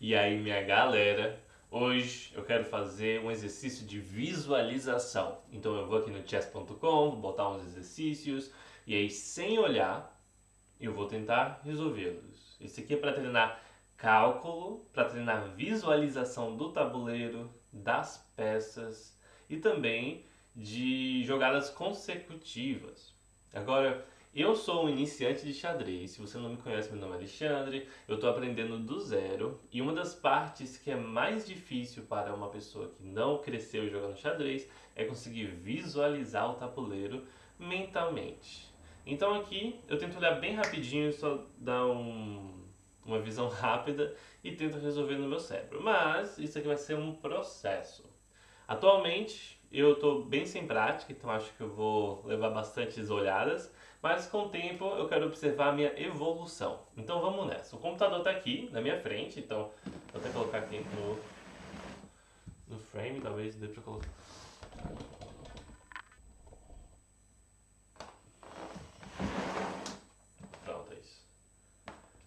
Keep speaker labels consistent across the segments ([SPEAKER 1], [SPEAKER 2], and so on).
[SPEAKER 1] E aí, minha galera, hoje eu quero fazer um exercício de visualização. Então eu vou aqui no chess.com, vou botar uns exercícios e aí, sem olhar, eu vou tentar resolvê-los. Esse aqui é para treinar cálculo, para treinar visualização do tabuleiro, das peças e também de jogadas consecutivas. Agora, eu sou um iniciante de xadrez. Se você não me conhece, meu nome é Alexandre. Eu estou aprendendo do zero. E uma das partes que é mais difícil para uma pessoa que não cresceu jogando xadrez é conseguir visualizar o tabuleiro mentalmente. Então aqui eu tento olhar bem rapidinho, só dar uma visão rápida e tento resolver no meu cérebro. Mas isso aqui vai ser um processo. Atualmente eu estou bem sem prática, então acho que eu vou levar bastantes olhadas, mas com o tempo eu quero observar a minha evolução. Então vamos nessa. O computador está aqui na minha frente, então vou até colocar aqui no frame, talvez dê para colocar. Pronto, é isso.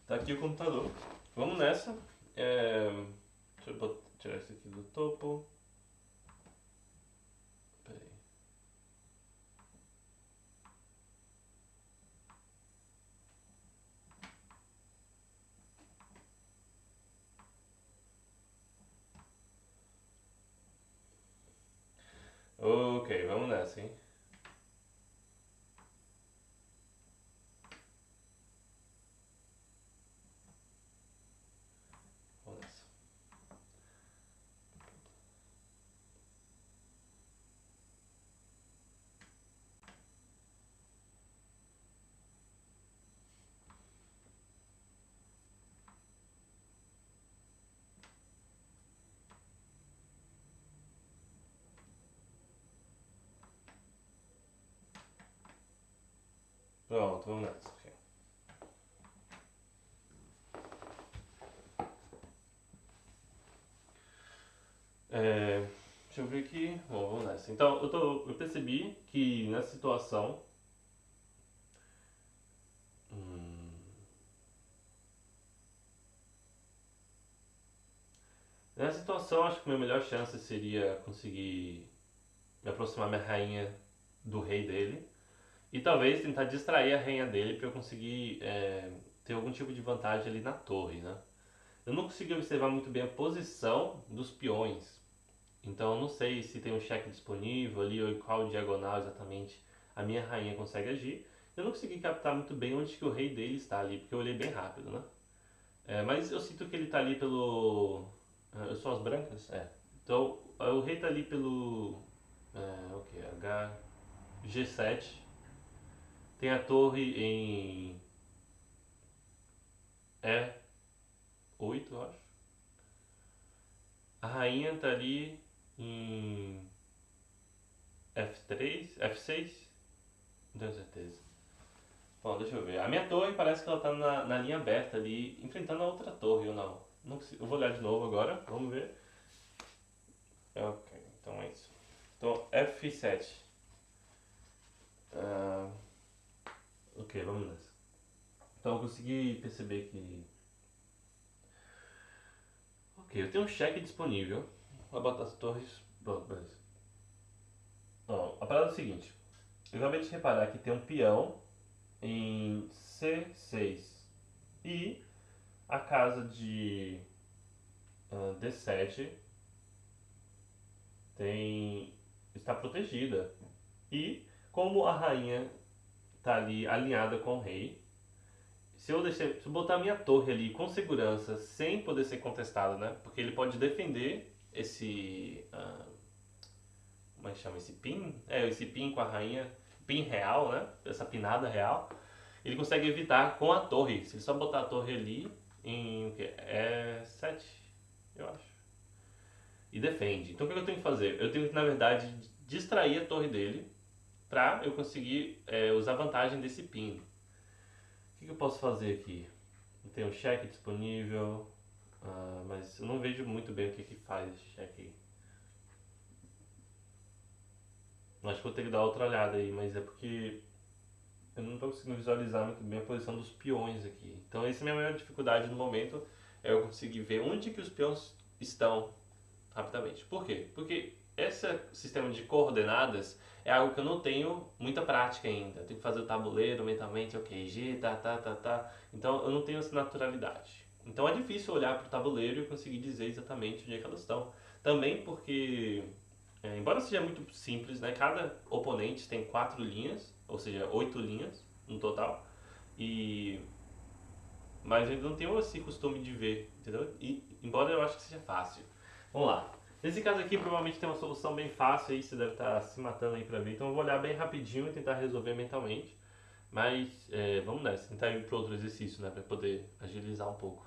[SPEAKER 1] Tá aqui o computador. Vamos nessa. Deixa eu tirar isso aqui do topo. Peraí. Ok, vamos nessa, hein? Vamos nessa. Pronto, vamos nessa. Ok. Deixa eu ver aqui. Bom, vamos nessa. Então, eu percebi que nessa situação. hum, Nessa situação, acho que a minha melhor chance seria conseguir me aproximar minha rainha do rei dele. E talvez tentar distrair a rainha dele para eu conseguir ter algum tipo de vantagem ali na torre, né? Eu não consegui observar muito bem a posição dos peões. Então eu não sei se tem um cheque disponível ali ou em qual diagonal exatamente a minha rainha consegue agir. Eu não consegui captar muito bem onde que o rei dele está ali, porque eu olhei bem rápido, né? Mas eu sinto que ele está ali pelo... eu sou as brancas? É. Então o rei está ali pelo... ok, G7. Tem a torre em E8, eu acho. A rainha está ali em F3, F6? Não tenho certeza. Bom, deixa eu ver. A minha torre parece que ela tá na linha aberta ali, enfrentando a outra torre, ou não? Não consigo. Eu vou olhar de novo agora, vamos ver. Ok, então é isso. Então, F7. Ah, ok, vamos nessa. Então eu consegui perceber que. Ok, eu tenho um cheque disponível. Vou botar as torres. Pronto, beleza. Bom, a parada é o seguinte. Eu acabei de reparar que tem um peão em C6 e a casa de D7 tem está protegida. E como a rainha está ali alinhada com o rei, se eu botar minha torre ali com segurança, sem poder ser contestado, né? Porque ele pode defender esse, como é que chama esse pin? Esse pin com a rainha, pin real, né? Essa pinada real. Ele consegue evitar com a torre. Se ele só botar a torre ali em o quê? É 7, eu acho. E defende. Então o que eu tenho que fazer? Eu tenho que, na verdade, distrair a torre dele para eu conseguir usar vantagem desse pin. O que eu posso fazer aqui? Tem um cheque disponível, mas eu não vejo muito bem o que faz esse cheque aí. Acho que vou ter que dar outra olhada aí, mas é porque eu não estou conseguindo visualizar muito bem a posição dos peões aqui. Então essa é a minha maior dificuldade no momento, é eu conseguir ver onde que os peões estão rapidamente. Por quê? Porque esse sistema de coordenadas é algo que eu não tenho muita prática ainda. Eu tenho que fazer o tabuleiro mentalmente, ok, G, tá. Então eu não tenho essa naturalidade. Então é difícil olhar para o tabuleiro e conseguir dizer exatamente onde é que elas estão. Também porque, embora seja muito simples, né, cada oponente tem 4 linhas, ou seja, 8 linhas no total. E mas eu ainda não tenho esse costume de ver, entendeu? E embora eu acho que seja fácil. Vamos lá. Nesse caso aqui, provavelmente tem uma solução bem fácil aí, você deve estar se matando aí pra ver. Então eu vou olhar bem rapidinho e tentar resolver mentalmente. Mas vamos nessa, tentar ir para outro exercício, né? Pra poder agilizar um pouco.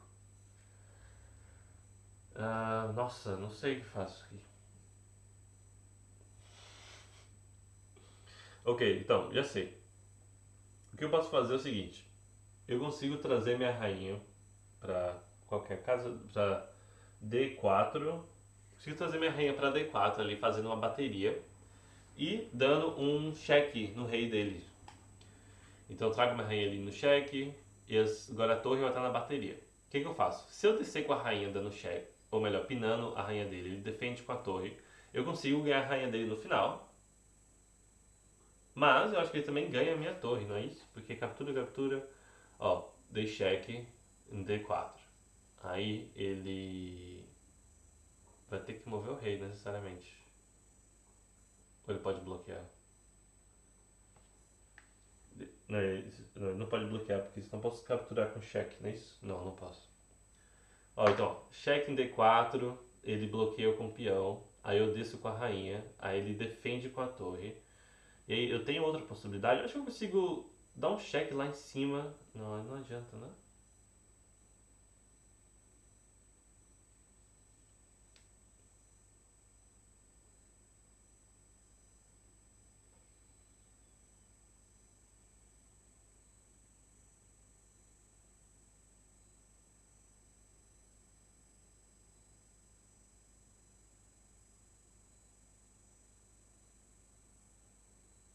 [SPEAKER 1] Nossa, não sei o que faço aqui. Ok, então, já sei. O que eu posso fazer é o seguinte. Eu consigo trazer minha rainha pra qualquer casa, pra D4. Consigo trazer minha rainha pra D4 ali, fazendo uma bateria. E dando um cheque no rei dele. Então eu trago minha rainha ali no cheque e agora a torre vai estar na bateria. O que eu faço? Se eu descer com a rainha dando cheque, ou melhor, pinando a rainha dele, ele defende com a torre, eu consigo ganhar a rainha dele no final. Mas eu acho que ele também ganha a minha torre, não é isso? Porque captura, ó, dei cheque em D4. Aí ele vai ter que mover o rei necessariamente. Ou ele pode bloquear. Não pode bloquear, porque senão posso capturar com cheque, não é isso? Não, não posso. Ó, então, cheque em D4, ele bloqueia com o peão, aí eu desço com a rainha, aí ele defende com a torre. E aí eu tenho outra possibilidade, eu acho que eu consigo dar um cheque lá em cima. Não, não adianta, né?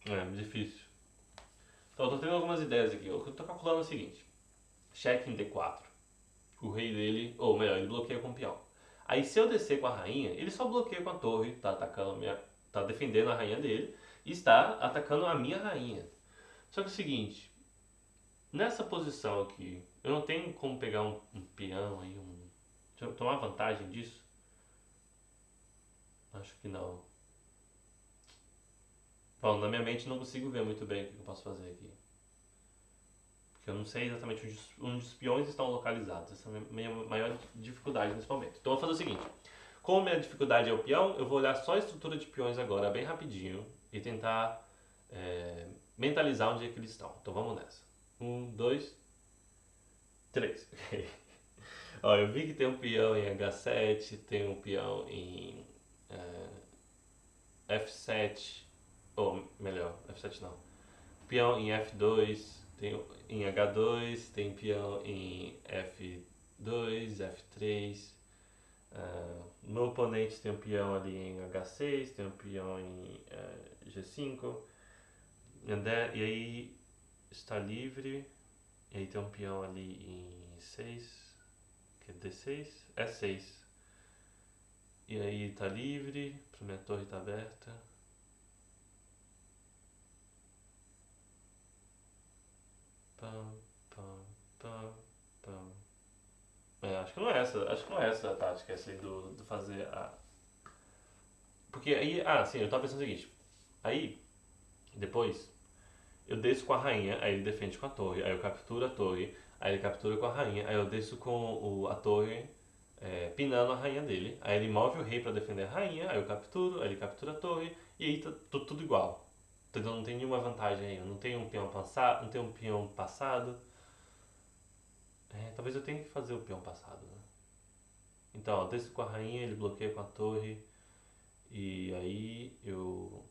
[SPEAKER 1] É, difícil. Então, eu tô tendo algumas ideias aqui. O que eu tô calculando é o seguinte: cheque em D4. O rei dele, ou melhor, ele bloqueia com o peão. Aí se eu descer com a rainha, ele só bloqueia com a torre, tá atacando a minha, tá defendendo a rainha dele e está atacando a minha rainha. Só que é o seguinte, nessa posição aqui, eu não tenho como pegar um peão aí, deixa eu tomar vantagem disso? Acho que não. Bom, na minha mente não consigo ver muito bem o que eu posso fazer aqui. Porque eu não sei exatamente onde os peões estão localizados. Essa é a minha maior dificuldade nesse momento. Então eu vou fazer o seguinte. Como a minha dificuldade é o peão, eu vou olhar só a estrutura de peões agora, bem rapidinho, e tentar mentalizar onde é que eles estão. Então vamos nessa. 1, 2, 3. Ó, eu vi que tem um peão em H7, tem um peão em F7, ou melhor, F7 não. Peão em F2, tem em H2, tem peão em F2, F3. Meu oponente tem um peão ali em H6, tem um peão em G5. E aí está livre. E aí tem um peão ali em 6, que é D6, E6. E aí está livre, a minha torre está aberta. Pam, pam, pam, pam. Acho que não é essa. Acho que não é essa a tática, essa aí do fazer a. Porque aí. Sim, eu tava pensando o seguinte. Aí, depois, eu desço com a rainha, aí ele defende com a torre, aí eu capturo a torre, aí ele captura com a rainha, aí eu desço com a torre, pinando a rainha dele, aí ele move o rei pra defender a rainha, aí eu capturo, aí ele captura a torre, e aí tá tudo igual. Então não tem nenhuma vantagem aí, eu não tenho um peão passado, não tenho um peão passado. Talvez eu tenha que fazer o peão passado, né? Então, ó, desço com a rainha, ele bloqueia com a torre, e aí eu.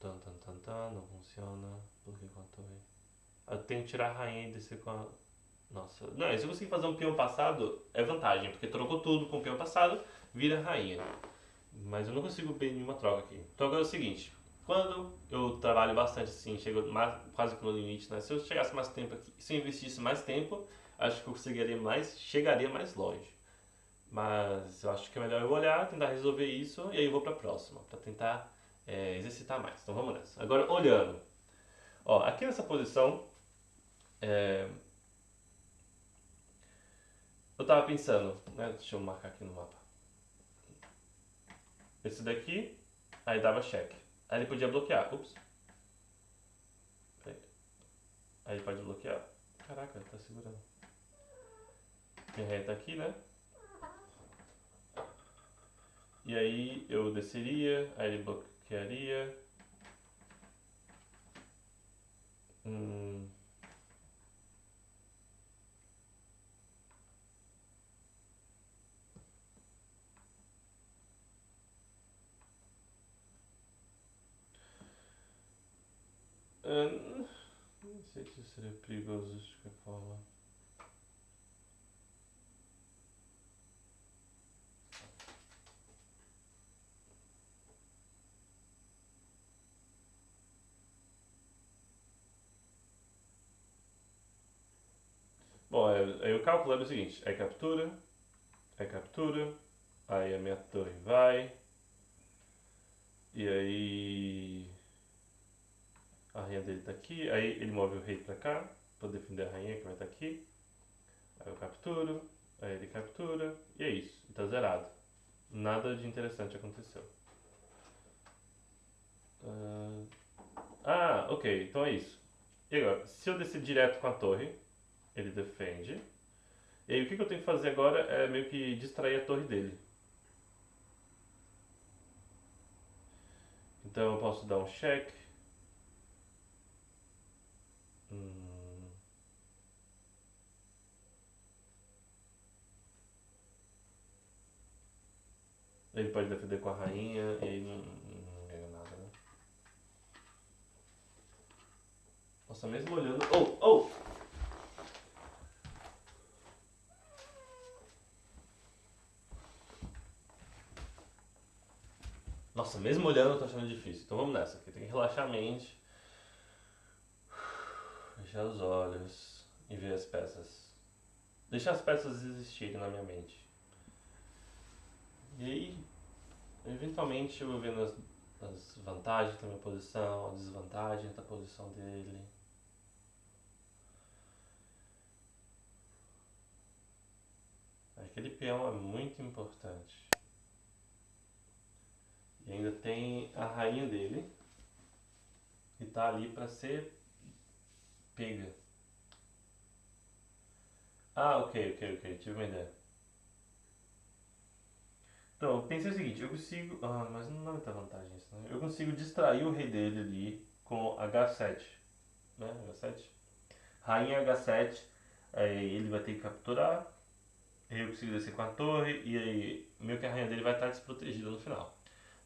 [SPEAKER 1] Não funciona, bloqueio com a torre. Eu tenho que tirar a rainha e descer com a. Nossa, não, se eu conseguir fazer um peão passado, é vantagem, porque trocou tudo com o peão passado, vira rainha. Mas eu não consigo ver nenhuma troca aqui. Então agora é o seguinte, quando eu trabalho bastante assim, chego quase que no limite, né? Se eu chegasse mais tempo aqui, se eu investisse mais tempo, acho que eu chegaria mais longe. Mas eu acho que é melhor eu olhar, tentar resolver isso e aí eu vou pra próxima, pra tentar exercitar mais. Então vamos nessa. Agora olhando. Ó, aqui nessa posição, é, eu tava pensando, né? Deixa eu marcar aqui no mapa. Esse daqui, aí dava check. Aí ele podia bloquear. Ups. Aí ele pode bloquear. Caraca, ele tá segurando. Minha ré tá aqui, né? E aí eu desceria, aí ele bloquearia. Hum, não sei se seria perigoso de qualquer forma. Bom, aí o cálculo era o seguinte, aí captura, aí a minha torre vai, e aí a rainha dele tá aqui, aí ele move o rei pra cá, pra defender a rainha que vai estar aqui, aí eu capturo, aí ele captura, e é isso, e tá zerado. Nada de interessante aconteceu. Ok, então é isso. E agora, se eu descer direto com a torre, ele defende. E aí o que eu tenho que fazer agora é meio que distrair a torre dele. Então eu posso dar um check. Hum, ele pode defender com a rainha e aí não ganha nada, né? Nossa, mesmo olhando. Oh, oh! Nossa, mesmo olhando eu tô achando difícil. Então vamos nessa, aqui tem que relaxar a mente, fechar os olhos e ver as peças. Deixar as peças existirem na minha mente. E aí, eventualmente eu vou vendo as vantagens da minha posição, a desvantagem da posição dele. Aquele peão é muito importante. E ainda tem a rainha dele, que tá ali pra ser pega. Ok, tive uma ideia. Então, eu pensei o seguinte, eu consigo. Mas não é muita vantagem isso, né? Eu consigo distrair o rei dele ali com H7, né? H7. Rainha H7, aí ele vai ter que capturar, aí eu consigo descer com a torre, e aí meio que a rainha dele vai estar desprotegida no final.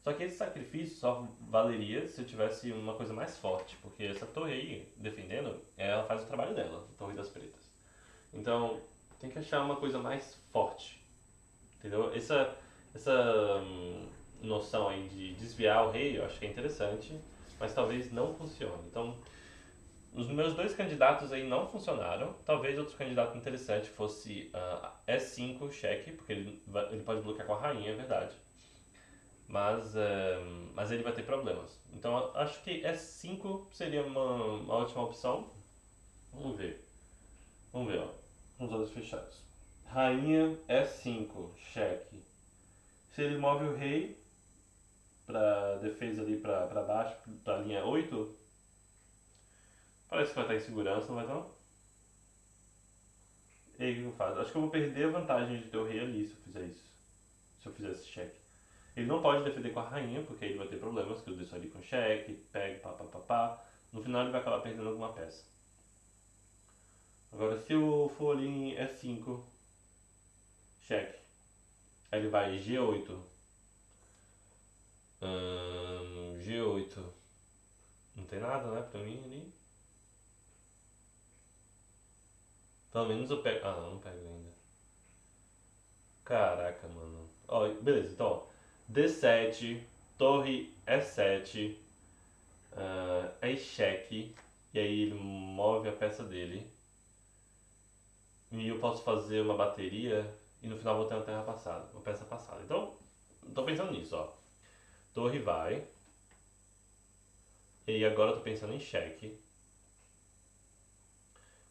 [SPEAKER 1] Só que esse sacrifício só valeria se eu tivesse uma coisa mais forte, porque essa torre aí, defendendo, ela faz o trabalho dela, a Torre das Pretas. Então, tem que achar uma coisa mais forte, entendeu? Essa noção aí de desviar o rei, eu acho que é interessante, mas talvez não funcione. Então, os meus dois candidatos aí não funcionaram. Talvez outro candidato interessante fosse E5 cheque, porque ele pode bloquear com a rainha, é verdade. Mas ele vai ter problemas. Então acho que E5 seria uma ótima opção. Vamos ver. Vamos ver, ó. Com os olhos fechados. Rainha E5, cheque. Se ele move o rei pra defesa ali pra baixo, pra linha 8, parece que vai estar em segurança, não vai não? E aí o que eu faço? Acho que eu vou perder a vantagem de ter o rei ali se eu fizer isso. Se eu fizer esse cheque. Ele não pode defender com a rainha, porque aí ele vai ter problemas, que eu deixo ali com cheque, pego, pá, pá, pá, pá. No final ele vai acabar perdendo alguma peça. Agora se eu for ali em E5, cheque. Aí ele vai G8. G8. Não tem nada, né, pra mim ali. Pelo menos eu pego. Ah, não pego ainda. Caraca, mano. Ó, beleza, então, ó. D7, torre E7, aí cheque. E aí ele move a peça dele. E eu posso fazer uma bateria e no final vou ter uma terra passada, uma peça passada. Então, tô pensando nisso, ó. Torre vai, e agora eu tô pensando em cheque.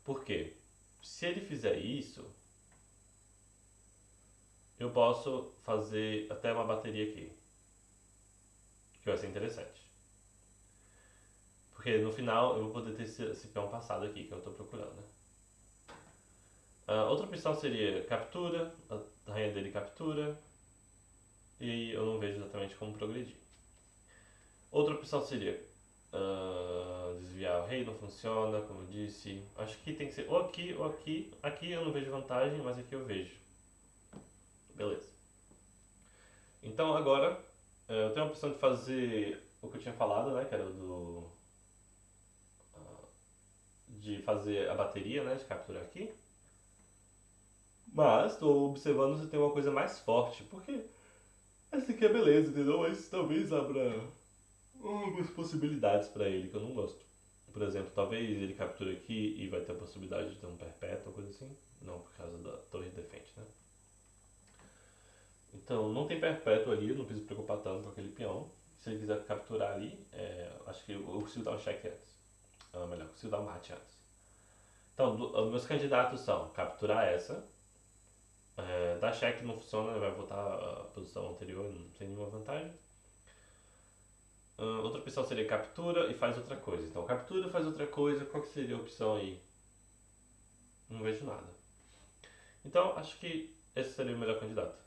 [SPEAKER 1] Por quê? Se ele fizer isso, eu posso fazer até uma bateria aqui, que vai ser interessante. Porque no final eu vou poder ter esse peão passado aqui, que eu estou procurando, né? Outra opção seria captura, a rainha dele captura, e eu não vejo exatamente como progredir. Outra opção seria desviar o rei, não funciona, como eu disse. Acho que tem que ser ou aqui ou aqui. Aqui eu não vejo vantagem, mas aqui eu vejo. Beleza. Então agora eu tenho a opção de fazer o que eu tinha falado, né? Que era de fazer a bateria, né? De capturar aqui. Mas estou observando se tem uma coisa mais forte, porque essa aqui é beleza, entendeu? Mas talvez abra algumas possibilidades para ele que eu não gosto. Por exemplo, talvez ele capture aqui e vai ter a possibilidade de ter um perpétuo ou coisa assim. Não por causa da torre de defende, né? Então, não tem perpétuo ali, eu não preciso me preocupar tanto com aquele peão. Se ele quiser capturar ali, acho que eu consigo dar um cheque antes. Melhor, eu consigo dar um mate antes. Então, meus candidatos são capturar essa. Dar cheque não funciona, vai voltar à posição anterior, não tem nenhuma vantagem. Outra opção seria captura e faz outra coisa. Então, captura, faz outra coisa, qual que seria a opção aí? Não vejo nada. Então, acho que esse seria o melhor candidato.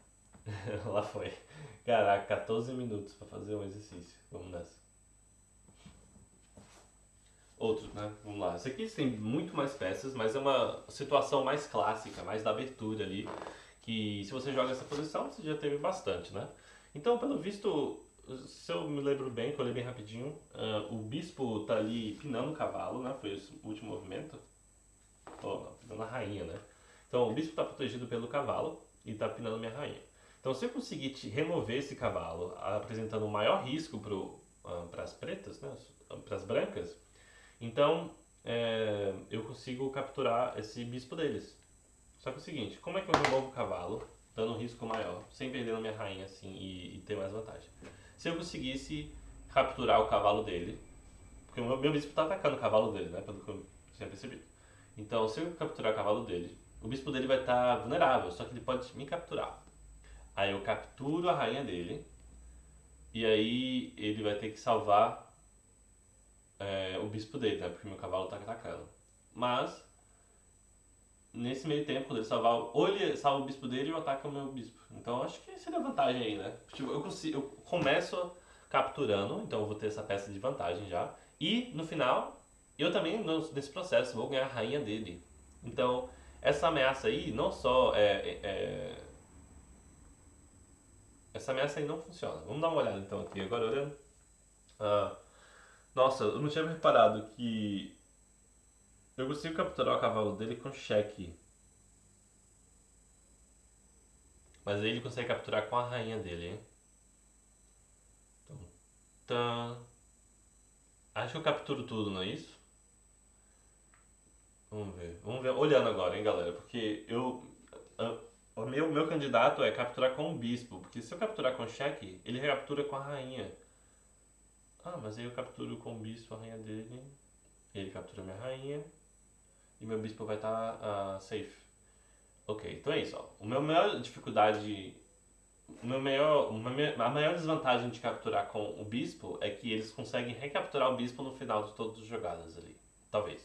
[SPEAKER 1] Lá foi. Caraca, 14 minutos pra fazer um exercício. Vamos nessa. Outro, né? Vamos lá. Esse aqui tem muito mais peças, mas é uma situação mais clássica, mais da abertura ali. Que se você joga essa posição, você já teve bastante, né? Então, pelo visto, se eu me lembro bem, que eu olhei bem rapidinho, o bispo tá ali pinando o cavalo, né? Foi o último movimento. Oh, não, pinando a rainha, né? Então, o bispo tá protegido pelo cavalo e tá pinando minha rainha. Então, se eu conseguir remover esse cavalo, apresentando um maior risco para as pretas, né? Para as brancas, então eu consigo capturar esse bispo deles. Só que é o seguinte, como é que eu removo o cavalo, dando um risco maior, sem perder a minha rainha assim e ter mais vantagem? Se eu conseguisse capturar o cavalo dele, porque o meu bispo está atacando o cavalo dele, né? Pelo que eu tinha percebido. Então, se eu capturar o cavalo dele, o bispo dele vai estar vulnerável, só que ele pode me capturar. Aí eu capturo a rainha dele, e aí ele vai ter que salvar o bispo dele, né? Porque meu cavalo está atacando. Mas nesse meio tempo, quando ele salvar, ou ele salva o bispo dele ou ataca o meu bispo. Então acho que seria vantagem aí, né? Tipo, eu começo capturando, então eu vou ter essa peça de vantagem já. E no final, eu também nesse processo vou ganhar a rainha dele. Então essa ameaça aí não só essa ameaça aí não funciona. Vamos dar uma olhada então aqui. Agora olhando. Ah, nossa, eu não tinha reparado que eu consigo capturar o cavalo dele com cheque. Mas aí ele consegue capturar com a rainha dele, hein? Então, tá. Acho que eu capturo tudo, não é isso? Vamos ver. Vamos ver. Olhando agora, hein, galera? Porque o meu candidato é capturar com o bispo. Porque se eu capturar com cheque, ele recaptura com a rainha. Ah, mas aí eu capturo com o bispo a rainha dele. Ele captura minha rainha. E meu bispo vai estar safe. Ok, então é isso, ó. O meu maior dificuldade. A maior desvantagem de capturar com o bispo é que eles conseguem recapturar o bispo no final de todas as jogadas ali. Talvez.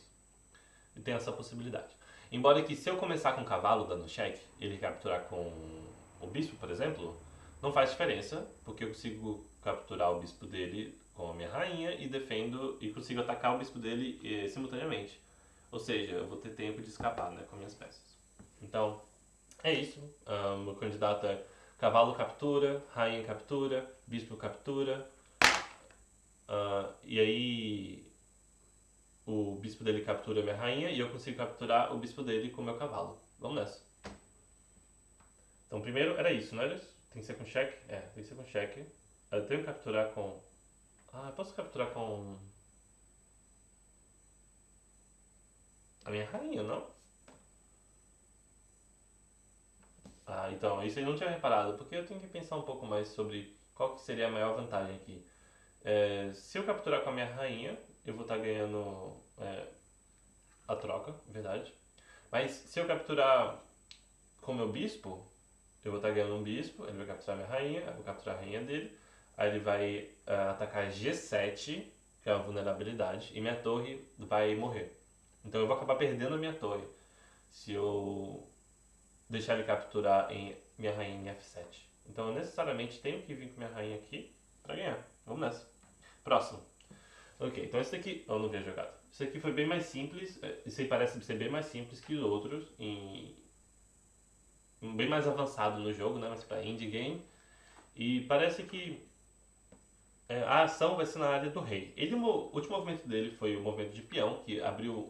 [SPEAKER 1] E tem essa possibilidade. Embora que se eu começar com o cavalo dando cheque, ele capturar com o bispo, por exemplo, não faz diferença, porque eu consigo capturar o bispo dele com a minha rainha e defendo e consigo atacar o bispo dele simultaneamente. Ou seja, eu vou ter tempo de escapar, né, com minhas peças. Então, é isso. Meu candidato é cavalo captura, rainha captura, bispo captura. E aí o bispo dele captura minha rainha e eu consigo capturar o bispo dele com meu cavalo. Vamos nessa. Então primeiro era isso, não era isso? Tem que ser com cheque? Tem que ser com cheque. Eu tenho que capturar com... eu posso capturar com a minha rainha, não? então, isso eu não tinha reparado, porque eu tenho que pensar um pouco mais sobre qual que seria a maior vantagem aqui. Se eu capturar com a minha rainha, eu vou estar ganhando a troca, verdade. Mas se eu capturar com o meu bispo, eu vou estar ganhando um bispo, ele vai capturar minha rainha, eu vou capturar a rainha dele, aí ele vai atacar G7, que é uma vulnerabilidade, e minha torre vai morrer. Então eu vou acabar perdendo a minha torre se eu deixar ele capturar em minha rainha em F7. Então eu necessariamente tenho que vir com minha rainha aqui pra ganhar. Vamos nessa. Próximo. Ok, então esse daqui. Eu não vi a jogada. Esse aqui foi bem mais simples. Esse aí parece ser bem mais simples que os outros. Bem mais avançado no jogo, né? Mas pra indie game. E parece que a ação vai ser na área do rei. O último movimento dele foi o movimento de peão, que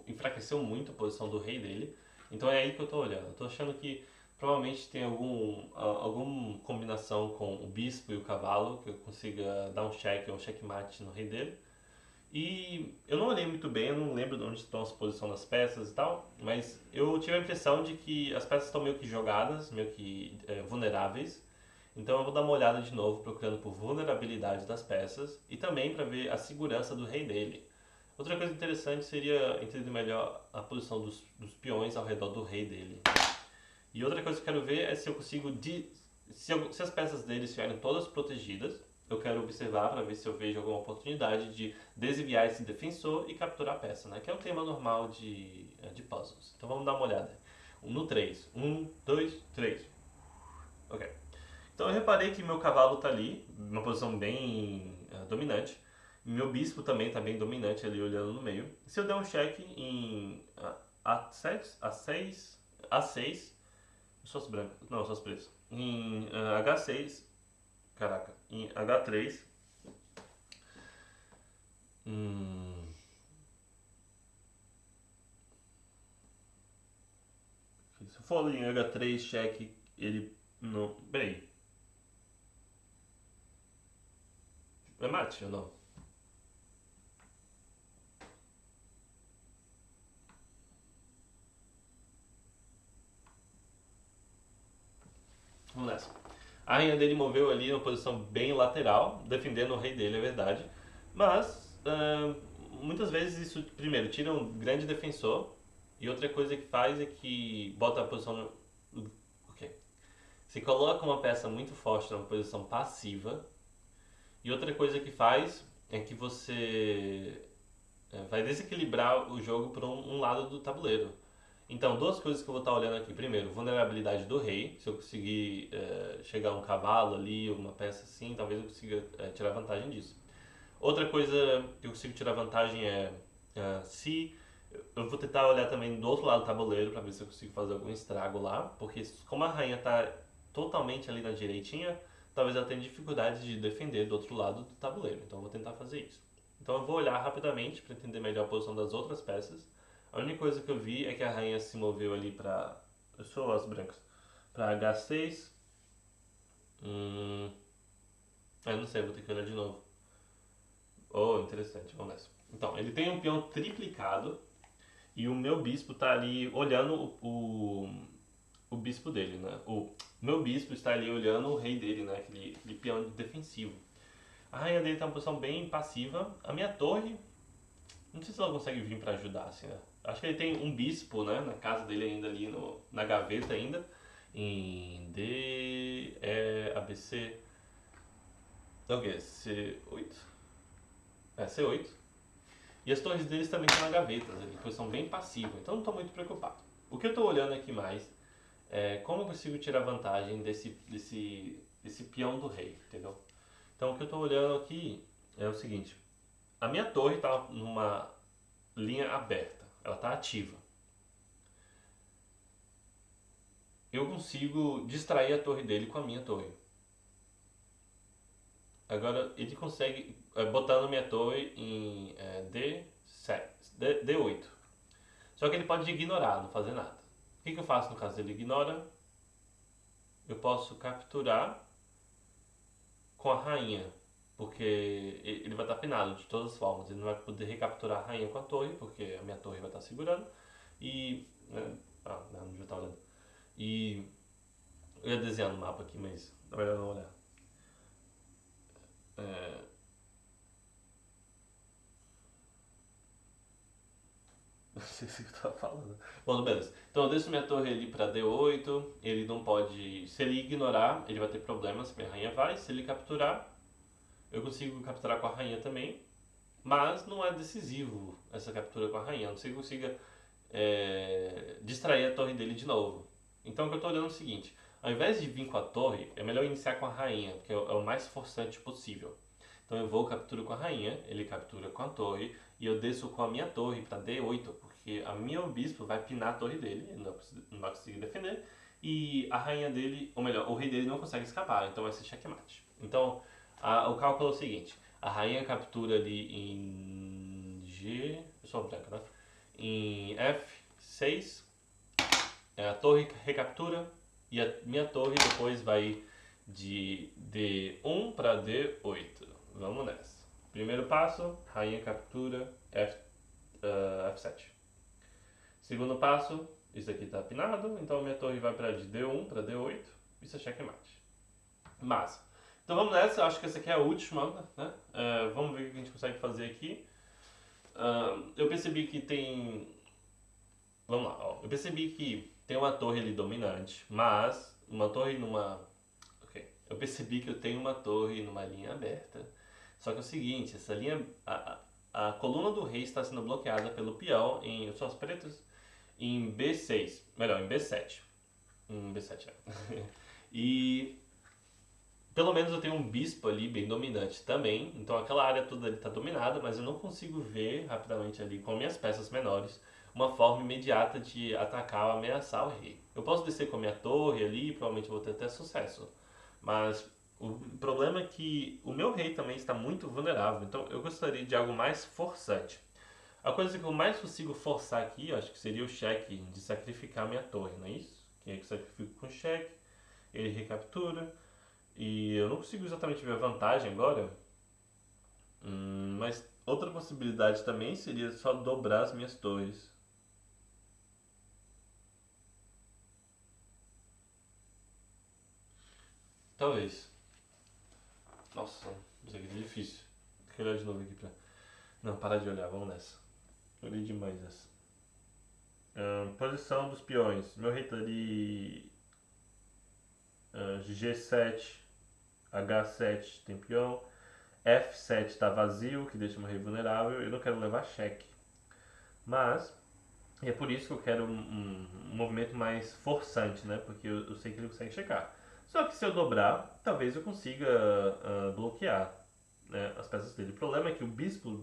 [SPEAKER 1] enfraqueceu muito a posição do rei dele. Então é aí que eu tô olhando. Eu tô achando que provavelmente tem alguma combinação com o bispo e o cavalo, que eu consiga dar um cheque ou um checkmate no rei dele. E eu não olhei muito bem, eu não lembro de onde estão as posições das peças e tal, mas eu tive a impressão de que as peças estão meio que jogadas, meio que vulneráveis. Então eu vou dar uma olhada de novo procurando por vulnerabilidade das peças e também para ver a segurança do rei dele. Outra coisa interessante seria entender melhor a posição dos peões ao redor do rei dele. E outra coisa que eu quero ver é se eu consigo. Se as peças dele estiverem todas protegidas, eu quero observar para ver se eu vejo alguma oportunidade de desviar esse defensor e capturar a peça, né? Que é o tema normal de puzzles. Então vamos dar uma olhada. No 3. 1, 2, 3. Ok. Então eu reparei que meu cavalo está ali, numa posição bem dominante. Meu bispo também está bem dominante ali, olhando no meio. Se eu der um cheque em A7, A6, A6, só as brancas, não, só as pretas. Em H6, caraca, em H3, hum, se eu for ali em H3, cheque, ele não, bem, é mate ou não? Vamos nessa. A rainha dele moveu ali numa posição bem lateral, defendendo o rei dele, é verdade. Mas muitas vezes isso, primeiro, tira um grande defensor. E outra coisa que faz é que bota a posição. Ok. Você coloca uma peça muito forte numa posição passiva. E outra coisa que faz é que você vai desequilibrar o jogo para um lado do tabuleiro. Então, duas coisas que eu vou estar olhando aqui. Primeiro, vulnerabilidade do rei. Se eu conseguir chegar a um cavalo ali, uma peça assim, talvez eu consiga tirar vantagem disso. Outra coisa que eu consigo tirar vantagem é se eu vou tentar olhar também do outro lado do tabuleiro para ver se eu consigo fazer algum estrago lá, porque como a rainha está totalmente ali na direitinha, talvez ela tenha dificuldade de defender do outro lado do tabuleiro. Então eu vou tentar fazer isso. Então eu vou olhar rapidamente para entender melhor a posição das outras peças. A única coisa que eu vi é que a rainha se moveu ali para. Eu sou as brancas. Para H6. Eu não sei, vou ter que olhar de novo. Oh, interessante, vamos nessa. Então, ele tem um peão triplicado e o meu bispo tá ali olhando o bispo dele, né? O meu bispo está ali olhando o rei dele, né? Aquele peão defensivo. A rainha dele tá numa posição bem passiva. A minha torre, não sei se ela consegue vir para ajudar, assim, né? Acho que ele tem um bispo, né? Na casa dele ainda ali, na gaveta ainda. Em D, E, ABC. O que? C8? C8. E as torres deles também estão na gaveta, ali, pois são bem passivos, então não estou muito preocupado. O que eu estou olhando aqui mais é como eu consigo tirar vantagem desse peão do rei, entendeu? Então o que eu estou olhando aqui é o seguinte: a minha torre está numa linha aberta, ela está ativa. Eu consigo distrair a torre dele com a minha torre. Agora ele consegue, botando minha torre em D8. Só que ele pode ignorar, não fazer nada. O que eu faço no caso ele ignora? Eu posso capturar com a rainha, porque ele vai estar penado de todas as formas. Ele não vai poder recapturar a rainha com a torre, porque a minha torre vai estar segurando. E. Não devia estar olhando. E Eu ia desenhar no mapa aqui, mas na verdade não olhar. É... Não sei se eu tava falando. Bom, beleza. Então eu deixo minha torre ali pra D8. Ele não pode. Se ele ignorar, ele vai ter problemas. Minha rainha vai. Se ele capturar, eu consigo capturar com a rainha também. Mas não é decisivo essa captura com a rainha. A não ser que eu consiga distrair a torre dele de novo. Então o que eu estou olhando é o seguinte: ao invés de vir com a torre, é melhor iniciar com a rainha, porque é o mais forçante possível. Então eu vou capturar com a rainha, ele captura com a torre, e eu desço com a minha torre para D8, porque a minha bispo vai pinar a torre dele, ele não vai conseguir defender, e a rainha dele, ou melhor, o rei dele não consegue escapar, então vai ser checkmate. Então o cálculo é o seguinte: a rainha captura ali em G. Eu sou branca, né? Em F6, a torre recaptura e a minha torre depois vai de D1 para D8. Vamos nessa. Primeiro passo, rainha captura F7. Segundo passo, isso aqui está pinado, então minha torre vai para de D1 para D8. Isso é checkmate. Massa. Então vamos nessa, eu acho que essa aqui é a última, né? Vamos ver o que a gente consegue fazer aqui. Eu percebi que tem. Vamos lá, ó. Eu percebi que tem uma torre ali dominante, mas uma torre numa. Ok. Eu percebi que eu tenho uma torre numa linha aberta. Só que é o seguinte, essa linha. A coluna do rei está sendo bloqueada pelo peão em suas pretas em B6. Melhor, em B7. Em B7, é. E pelo menos eu tenho um bispo ali bem dominante também. Então aquela área toda ali está dominada, mas eu não consigo ver rapidamente ali com minhas peças menores uma forma imediata de atacar ou ameaçar o rei. Eu posso descer com a minha torre ali e provavelmente vou ter até sucesso. Mas o problema é que o meu rei também está muito vulnerável. Então eu gostaria de algo mais forçante. A coisa que eu mais consigo forçar aqui, eu acho que seria o cheque de sacrificar minha torre, não é isso? Que é que eu sacrifico com cheque, ele recaptura. E eu não consigo exatamente ver a vantagem agora, mas outra possibilidade também seria só dobrar as minhas torres. Talvez. Nossa, isso aqui é difícil. Tem que olhar de novo aqui pra. Não, parar de olhar, vamos nessa. Olhei demais essa. Posição dos peões. Meu rei tá ali. G7, H7 tem peão. F7 tá vazio, que deixa meu rei vulnerável. Eu não quero levar cheque. Mas e é por isso que eu quero um movimento mais forçante, né? Porque eu sei que ele consegue checar. Só que se eu dobrar, talvez eu consiga bloquear, né, as peças dele. O problema é que o bispo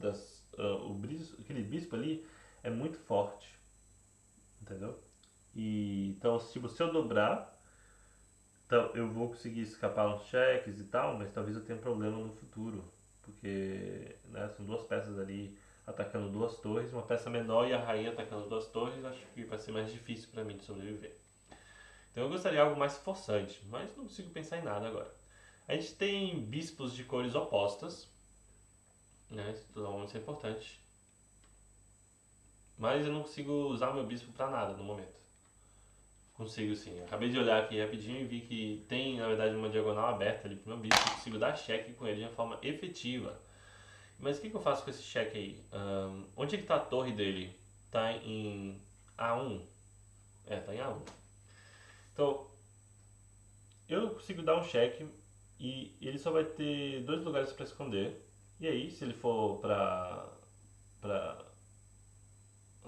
[SPEAKER 1] aquele bispo ali é muito forte, entendeu? E então, tipo, se eu dobrar, então eu vou conseguir escapar uns cheques e tal, mas talvez eu tenha problema no futuro, porque, né, são duas peças ali atacando duas torres, uma peça menor e a rainha atacando duas torres, acho que vai ser mais difícil para mim de sobreviver. Então eu gostaria de algo mais forçante, mas não consigo pensar em nada agora. A gente tem bispos de cores opostas, né? Isso é importante. Mas eu não consigo usar o meu bispo para nada no momento. Consigo sim. Eu acabei de olhar aqui rapidinho e vi que tem, na verdade, uma diagonal aberta ali pro meu bispo. Eu consigo dar cheque com ele de uma forma efetiva. Mas o que eu faço com esse cheque aí? Onde é que tá a torre dele? Tá em A1? Tá em A1. Então, eu consigo dar um cheque e ele só vai ter dois lugares para esconder. E aí, se ele for pra...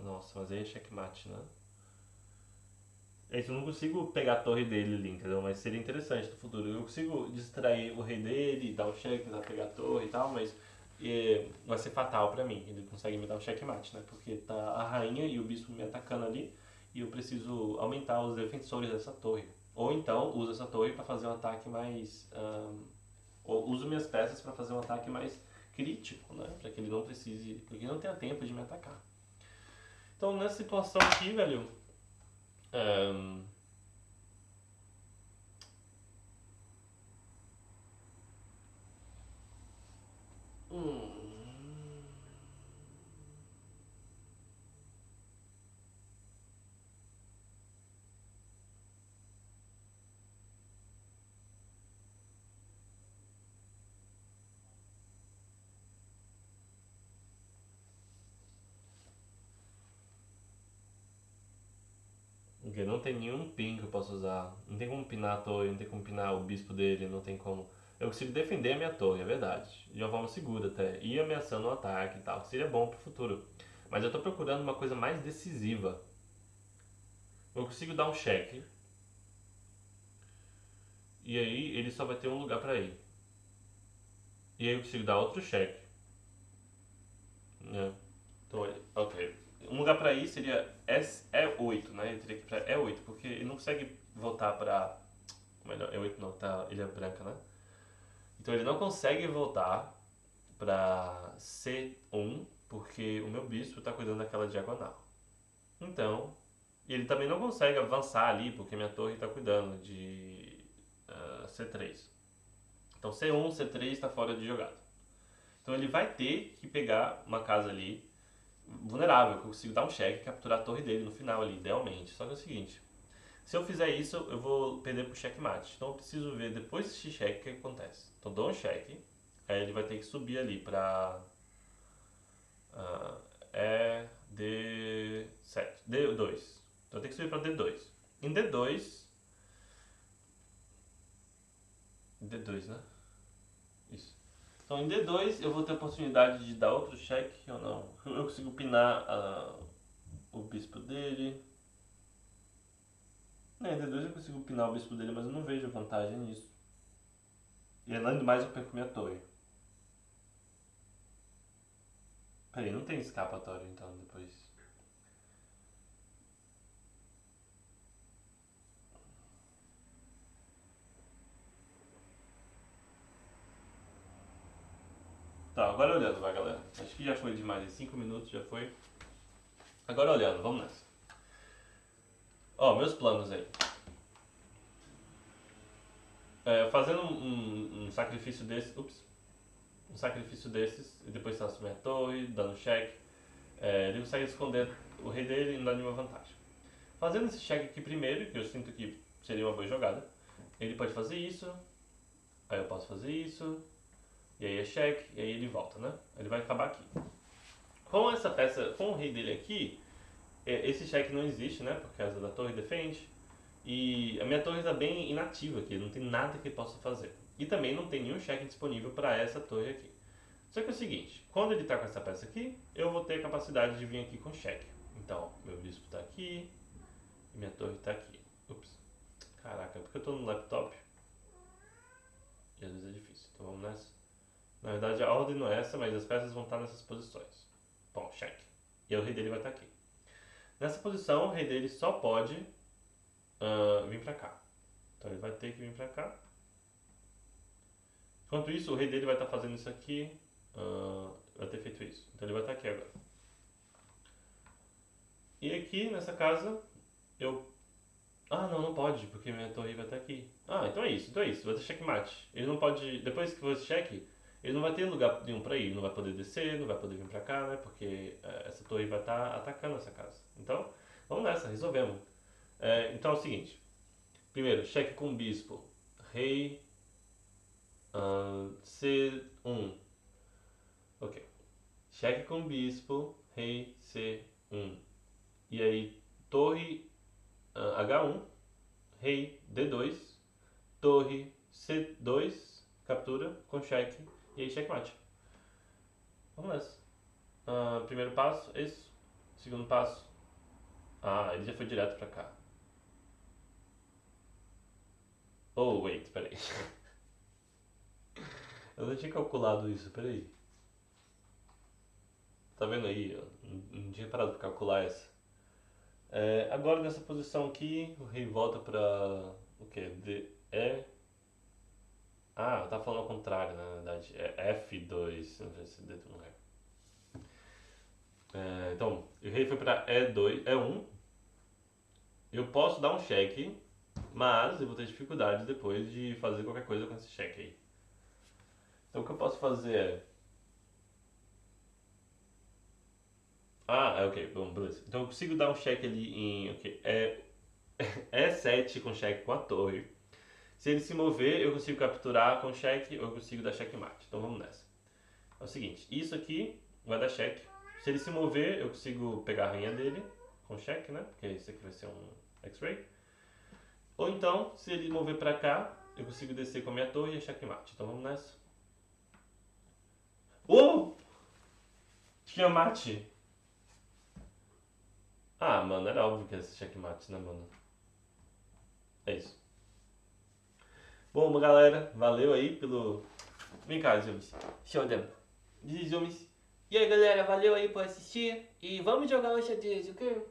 [SPEAKER 1] Nossa, mas aí é checkmate, né? É isso, eu não consigo pegar a torre dele ali, entendeu? Mas seria interessante no futuro. Eu consigo distrair o rei dele, dar um cheque, tentar pegar a torre e tal, mas vai ser fatal pra mim. Ele consegue me dar um checkmate, né? Porque tá a rainha e o bispo me atacando ali e eu preciso aumentar os defensores dessa torre. Ou então uso essa torre pra fazer um ataque mais. Ou uso minhas peças pra fazer um ataque mais crítico, né? Pra que ele não precise. Porque ele não tenha tempo de me atacar. Então nessa situação aqui, velho. ahn, hum, Porque não tem nenhum pin que eu possa usar. Não tem como pinar a torre, não tem como pinar o bispo dele, não tem como... Eu consigo defender a minha torre, é verdade. De uma forma segura até. E ameaçando o ataque e tal. Seria bom pro futuro. Mas eu tô procurando uma coisa mais decisiva. Eu consigo dar um cheque. E aí ele só vai ter um lugar pra ir. E aí eu consigo dar outro cheque. Né? Então, ok. Um lugar pra ir seria E8, né? Ele teria que ir pra E8, porque ele não consegue voltar pra... Melhor, E8 não, tá Ilha Branca, né? Então ele não consegue voltar pra C1, porque o meu bispo tá cuidando daquela diagonal. Então, e ele também não consegue avançar ali, porque minha torre tá cuidando de C3. Então C1, C3 está fora de jogada. Então ele vai ter que pegar uma casa ali vulnerável, que eu consigo dar um cheque e capturar a torre dele no final ali, idealmente. Só que é o seguinte, se eu fizer isso, eu vou perder pro checkmate. Então eu preciso ver depois desse cheque o que acontece. Então eu dou um cheque, aí ele vai ter que subir ali pra D7, D2. Então eu tenho que subir pra D2. Em D2, né? Isso. Então em D2 eu vou ter a oportunidade de dar outro cheque ou não. Eu consigo pinar o bispo dele. Em D2 eu consigo pinar o bispo dele, mas eu não vejo vantagem nisso. E além do mais eu perco minha torre. Peraí, não tem escapatório então depois. Tá, agora olhando, vai galera. Acho que já foi demais, 5 minutos já foi. Agora olhando, vamos nessa. Ó, meus planos aí. Fazendo um sacrifício desse. Ups. Um sacrifício desses, e depois transformar a torre, dando cheque. Ele consegue esconder o rei dele e não dá nenhuma vantagem. Fazendo esse cheque aqui primeiro, que eu sinto que seria uma boa jogada, ele pode fazer isso, aí eu posso fazer isso, e aí é cheque, e aí ele volta, né? Ele vai acabar aqui. Com essa peça, com o rei dele aqui, esse cheque não existe, né? Por causa da torre defende. E a minha torre está bem inativa aqui, não tem nada que ele possa fazer. E também não tem nenhum cheque disponível para essa torre aqui. Só que é o seguinte, quando ele está com essa peça aqui, eu vou ter a capacidade de vir aqui com cheque. Então, meu bispo está aqui e minha torre está aqui. Ups. Caraca, porque eu estou no laptop e às vezes é difícil. Então vamos nessa. Na verdade a ordem não é essa, mas as peças vão estar nessas posições. Bom, cheque. E aí o rei dele vai estar aqui. Nessa posição, o rei dele só pode vir pra cá. Então ele vai ter que vir pra cá. Enquanto isso, o rei dele vai estar fazendo isso aqui. Vai ter feito isso. Então ele vai estar aqui agora. E aqui, nessa casa, eu... Ah, não, não pode, porque minha torre vai estar aqui. Ah, então é isso, vai ter checkmate. Ele não pode... Depois que for esse cheque, ele não vai ter lugar nenhum pra ir. Ele não vai poder descer, não vai poder vir pra cá, né? Porque essa torre vai estar atacando essa casa. Então, vamos nessa, resolvemos. Então é o seguinte. Primeiro, cheque com bispo. Rei C1. Ok. Cheque com bispo. Rei C1. E aí, torre H1. Rei D2. Torre C2. Captura com cheque. E aí, checkmate. Vamos nessa. Primeiro passo, isso. Segundo passo. Ah, ele já foi direto pra cá. Oh, wait, peraí. Eu não tinha calculado isso, peraí. Tá vendo aí? Eu não tinha parado pra calcular essa. Agora nessa posição aqui, o rei volta pra... O que? Eu tava falando ao contrário, na verdade. É F2, não sei se D não é. Então, o rei foi pra E2, E1. Eu posso dar um cheque, mas eu vou ter dificuldade depois de fazer qualquer coisa com esse cheque aí. Então o que eu posso fazer ok, bom, beleza. Então eu consigo dar um cheque ali em, ok, E7 com cheque com a torre. Se ele se mover, eu consigo capturar com cheque ou eu consigo dar checkmate. Então vamos nessa. É o seguinte, isso aqui vai dar cheque. Se ele se mover, eu consigo pegar a rainha dele com cheque, né? Porque esse aqui vai ser um X-ray. Ou então, se ele mover pra cá, eu consigo descer com a minha torre e é checkmate. Então vamos nessa. Oh! Tinha mate. Ah, mano, era óbvio que ia ser checkmate, né, mano? É isso. Bom, galera, valeu aí pelo... Vem cá, Zoomies. Show them. Zoomies. E aí, galera, valeu aí por assistir. E vamos jogar o xadrez, ok?